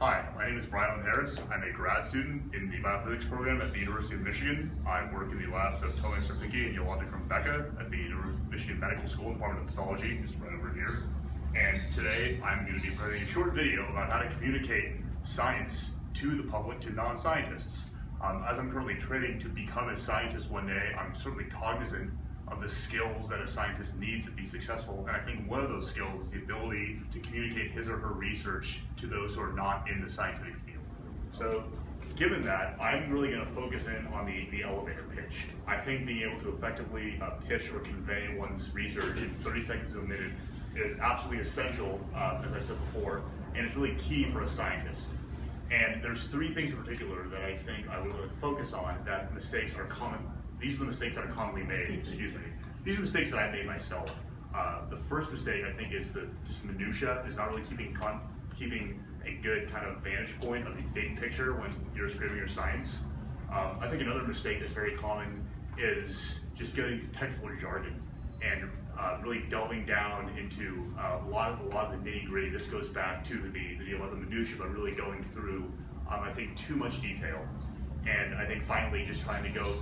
Hi, my name is Brian Linhares. I'm a grad student in the Biophysics Program at the University of Michigan. I work in the labs of Thomas Serpinki and Yolanda Krumbecka at the University of Michigan Medical School Department of Pathology, just right over here. And today I'm going to be presenting a short video about how to communicate science to the public, to non-scientists. As I'm currently training to become a scientist one day, I'm certainly cognizant of the skills that a scientist needs to be successful. And I think one of those skills is the ability to communicate his or her research to those who are not in the scientific field. So given that, I'm really going to focus in on the elevator pitch. I think being able to effectively pitch or convey one's research in 30 seconds to a minute is absolutely essential, as I said before, and it's really key for a scientist. And there's three things in particular that I think I would focus on that mistakes are common. These are the mistakes that are commonly made, excuse me. These are mistakes that I made myself. The first mistake I think is just minutia, is not really keeping a good kind of vantage point of the big picture when you're describing your science. I think another mistake that's very common is just getting to technical jargon and really delving down into a lot of the nitty-gritty. This goes back to the deal about the minutia, but really going through, I think, too much detail. And I think finally just trying to go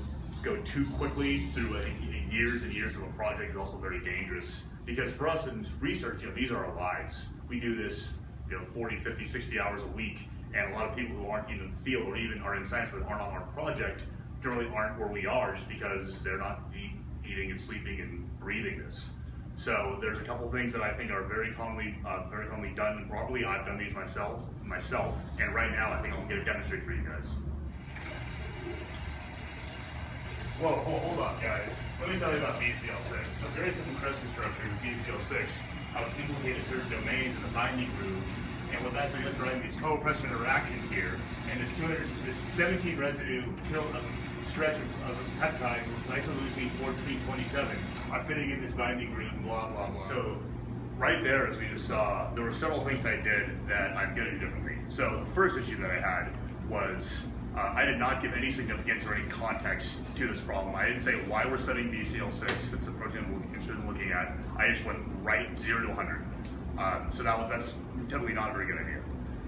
too quickly through years and years of a project is also very dangerous. Because for us in research, these are our lives. We do this 40, 50, 60 hours a week, and a lot of people who aren't in the field or even are in science but aren't on our project generally aren't where we are just because they're not eating and sleeping and breathing this. So there's a couple things that I think are very commonly done improperly. I've done these myself, and right now I think I'm going to demonstrate for you guys. Whoa, hold on, guys. Let me tell you about BCL6. So very simple crystal structure is BCL6. I was implicated certain domains in the binding groove, and what that's doing is driving these co-pressure interactions here, and this 17 residue stretch of peptide with isoleucine 1427 are fitting in this binding groove, blah, blah, blah. So right there, as we just saw, there were several things I did that I'm going to do differently. So the first issue that I had was I did not give any significance or any context to this problem. I didn't say why we're studying BCL6, that's the protein we're interested in looking at. I just went right 0 to 100. So that's typically not a very good idea.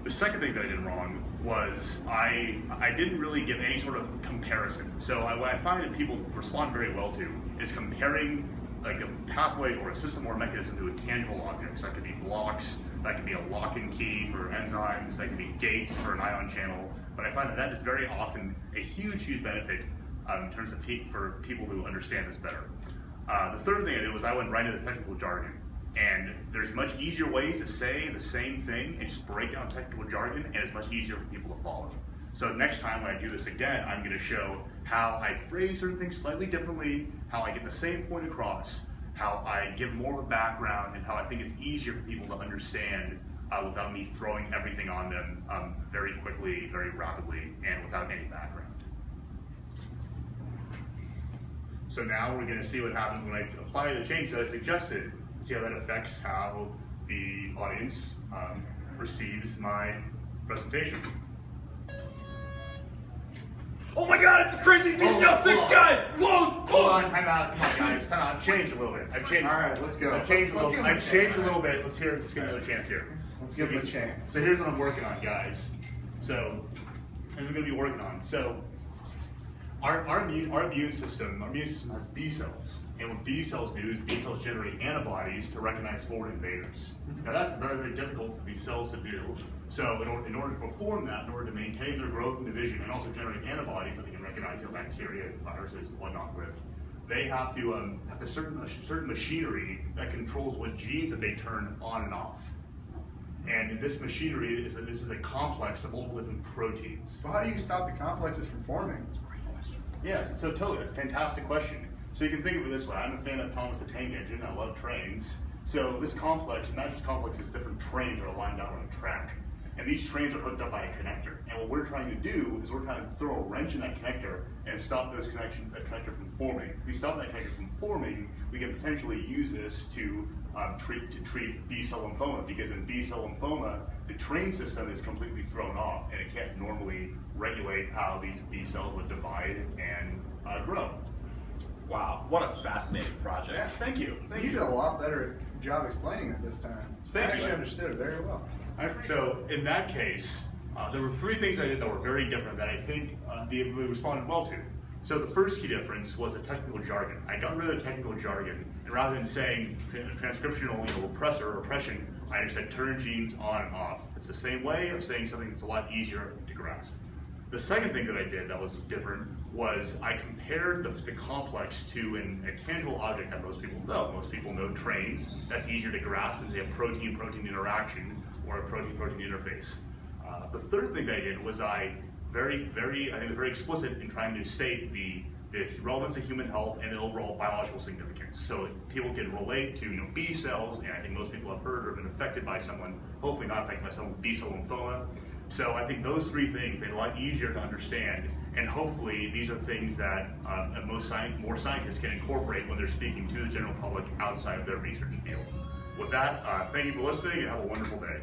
The second thing that I did wrong was I didn't really give any sort of comparison. So what I find that people respond very well to is comparing like a pathway or a system or a mechanism to a tangible object. So that could be blocks, that could be a lock and key for enzymes, that could be gates for an ion channel. But I find that is very often a huge benefit in terms of for people who understand this better. The third thing I did was I went right into the technical jargon. And there's much easier ways to say the same thing and just break down technical jargon, and it's much easier for people to follow. So next time when I do this again, I'm going to show how I phrase certain things slightly differently, how I get the same point across, how I give more of a background, and how I think it's easier for people to understand without me throwing everything on them very quickly, very rapidly, and without any background. So now we're going to see what happens when I apply the change that I suggested, see how that affects how the audience receives my presentation. Oh my god, it's a crazy BCL6 guy! Close! Hold on, time out. Come on, guys. Time out. I've changed a little bit. I've changed. All right, let's go. I've changed a little bit. Let's give another chance here. Let's give him a chance. So here's what I'm working on, guys. So here's what I'm going to be working on. So our immune system has B cells. And what B cells do is B cells generate antibodies to recognize foreign invaders. Now that's very difficult for these cells to do. So in order to perform that, in order to maintain their growth and division, and also generate antibodies that they can recognize bacteria, viruses, and whatnot with, they have certain machinery that controls what genes that they turn on and off. And this machinery this is a complex of multiple different proteins. So how do you stop the complexes from forming? Yeah, so totally, that's a fantastic question. So you can think of it this way. I'm a fan of Thomas the Tank Engine. I love trains. So this complex, not just complexes, different trains are lined up on a track. And these trains are hooked up by a connector. And what we're trying to do is we're trying to throw a wrench in that connector and stop that connector from forming. If we stop that connector from forming, we can potentially use this to treat B-cell lymphoma, because in B-cell lymphoma, the train system is completely thrown off, and it can't normally regulate how these B cells would divide and grow. Wow, what a fascinating project. Yeah, thank you. You did a lot better job explaining it this time. Thank I you. actually understood it very well. So in that case, There were three things I did that were very different that I think we responded well to. So the first key difference was the technical jargon. I got rid of the technical jargon, and rather than saying transcriptional repressor or oppression, I just said turn genes on and off. It's the same way of saying something that's a lot easier to grasp. The second thing that I did that was different was I compared the complex to a tangible object that most people know. Most people know trains. That's easier to grasp than a protein-protein interaction or a protein-protein interface. The third thing that I did was I think was very explicit in trying to state the relevance to human health and the overall biological significance. So people can relate to B cells, and I think most people have heard or been affected by someone, hopefully not affected by someone with B-cell lymphoma. So I think those three things made it a lot easier to understand, and hopefully these are things that more scientists can incorporate when they're speaking to the general public outside of their research field. With that, thank you for listening and have a wonderful day.